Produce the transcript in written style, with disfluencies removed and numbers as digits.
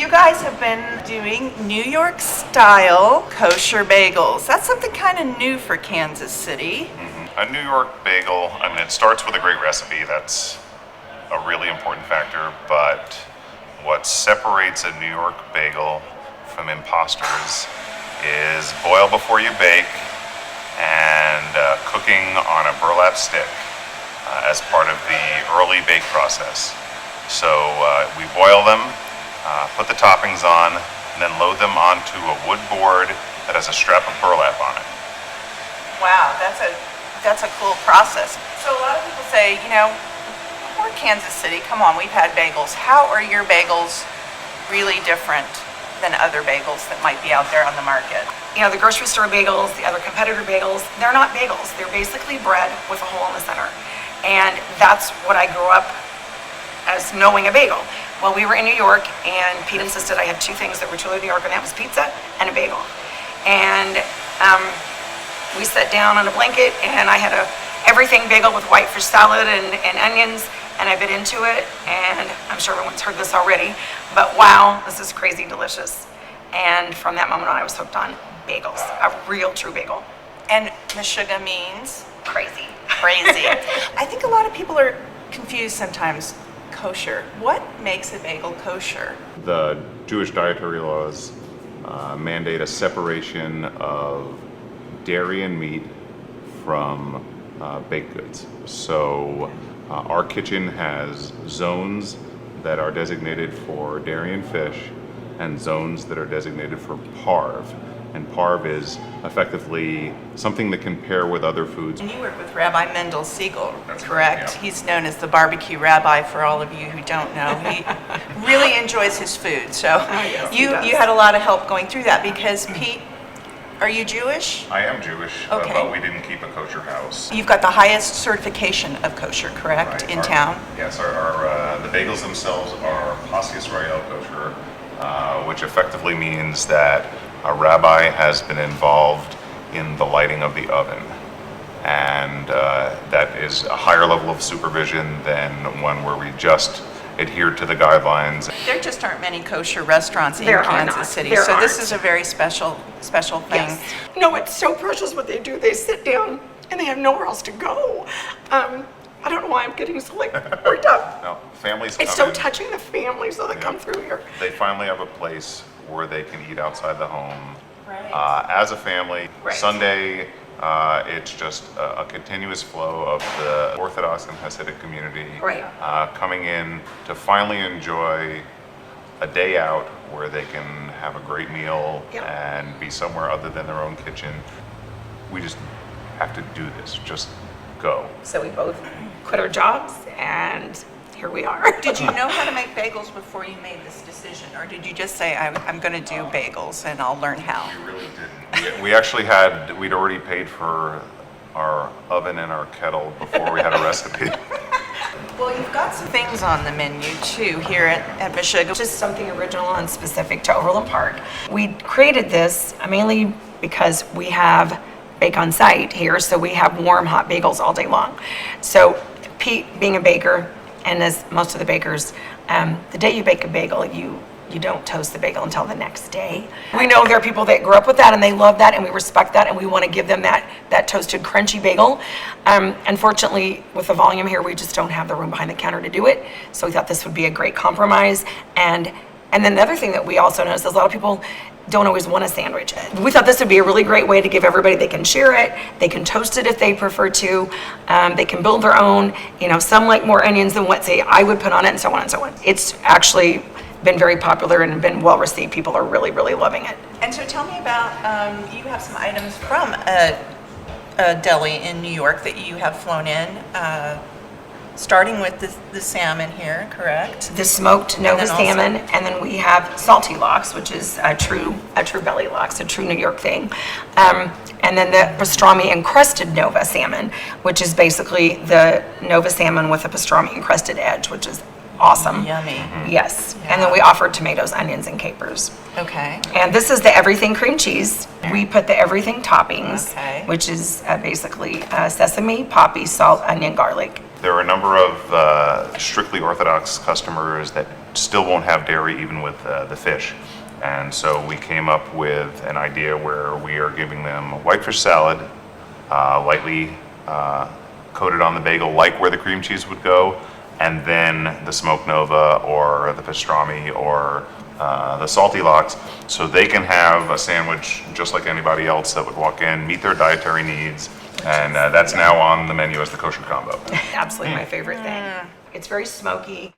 you guys have been doing New York style kosher bagels. That's something kind of new for Kansas City. A New York bagel, I mean, it starts with a great recipe. That's a really important factor, but what separates a New York bagel from imposters is boil before you bake and cooking on a burlap stick as part of the early bake process. So we boil them, put the toppings on, and then load them onto a wood board that has a strap of burlap on it. Wow, that's a cool process. So a lot of people say, we're Kansas City, come on, we've had bagels. How are your bagels really different than other bagels that might be out there on the market? The grocery store bagels, the other competitor bagels, they're not bagels. They're basically bread with a hole in the center. And that's what I grew up as knowing a bagel. Well, we were in New York, and Pete insisted I had two things that were truly New York, and that was pizza and a bagel. And we sat down on a blanket, and I had a everything bagel with white fish salad and onions, and I bit into it, and I'm sure everyone's heard this already, but wow, this is crazy delicious. And from that moment on, I was hooked on bagels, a real true bagel. And Meshuggah means? Crazy. I think a lot of people are confused sometimes. Kosher. What makes a bagel kosher? The Jewish dietary laws mandate a separation of dairy and meat from baked goods. So our kitchen has zones that are designated for dairy and fish and zones that are designated for parve. And parve is effectively something that can pair with other foods. And you work with Rabbi Mendel Siegel, That's correct? right, yeah. He's known as the barbecue rabbi for all of you who don't know. He really enjoys his food. So yes, you had a lot of help going through that because Pete, are you Jewish? I am Jewish, Okay. but we didn't keep a kosher house. You've got the highest certification of kosher, correct, Right. in town? Yes, the bagels themselves are Pasi Israel kosher, which effectively means that a rabbi has been involved in the lighting of the oven. And that is a higher level of supervision than one where we just adhere to the guidelines. There just aren't many kosher restaurants in There are Kansas not. City, There so this aren't. is a very special thing. Yes. No, it's so precious what they do. They sit down and they have nowhere else to go. I don't know why I'm getting so worked up. Now, families It's come so in, touching the families that come through here. they finally have a place where they can eat outside the home. Right. As a family, Right. Sunday, it's just a continuous flow of the Orthodox and Hasidic community Right. coming in to finally enjoy a day out where they can have a great meal Yep. and be somewhere other than their own kitchen. We just have to do this, just go. So we both quit our jobs and here we are. Did you know how to make bagels before you made this decision, or did you just say, I'm going to do bagels and I'll learn how? We really didn't. We'd already paid for our oven and our kettle before we had a recipe. Well, you've got some things on the menu too here at Meshuggah. Just something original and specific to Overland Park. We created this mainly because we have bake on site here, so we have warm, hot bagels all day long. So Pete, being a baker, and as most of the bakers, the day you bake a bagel, you don't toast the bagel until the next day. We know there are people that grew up with that and they love that and we respect that and we want to give them that toasted crunchy bagel. Unfortunately, with the volume here, we just don't have the room behind the counter to do it. So we thought this would be a great compromise. And then the other thing that we also noticed is a lot of people don't always want a sandwich. We thought this would be a really great way to give everybody, they can share it, they can toast it if they prefer to, they can build their own, some like more onions than what, say, I would put on it, and so on and so on. It's actually been very popular and been well received. People are really, really loving it. And so tell me about, you have some items from a deli in New York that you have flown in, starting with the salmon here, correct? The smoked Nova And then also- salmon, and then we have salty lox, which is a true belly lox, a true New York thing. And then the pastrami encrusted Nova salmon, which is basically the Nova salmon with a pastrami encrusted edge, which is awesome. Yummy. Yes. And then we offer tomatoes, onions, and capers. Okay. And this is the everything cream cheese. We put the everything toppings, Okay. which is basically sesame, poppy, salt, onion, garlic. There are a number of strictly Orthodox customers that still won't have dairy even with the fish. And so we came up with an idea where we are giving them a whitefish salad, lightly coated on the bagel, like where the cream cheese would go, and then the smoked nova or the pastrami or the salty lox, so they can have a sandwich just like anybody else that would walk in, meet their dietary needs, and that's now on the menu as the kosher combo. Absolutely my favorite thing. It's very smoky.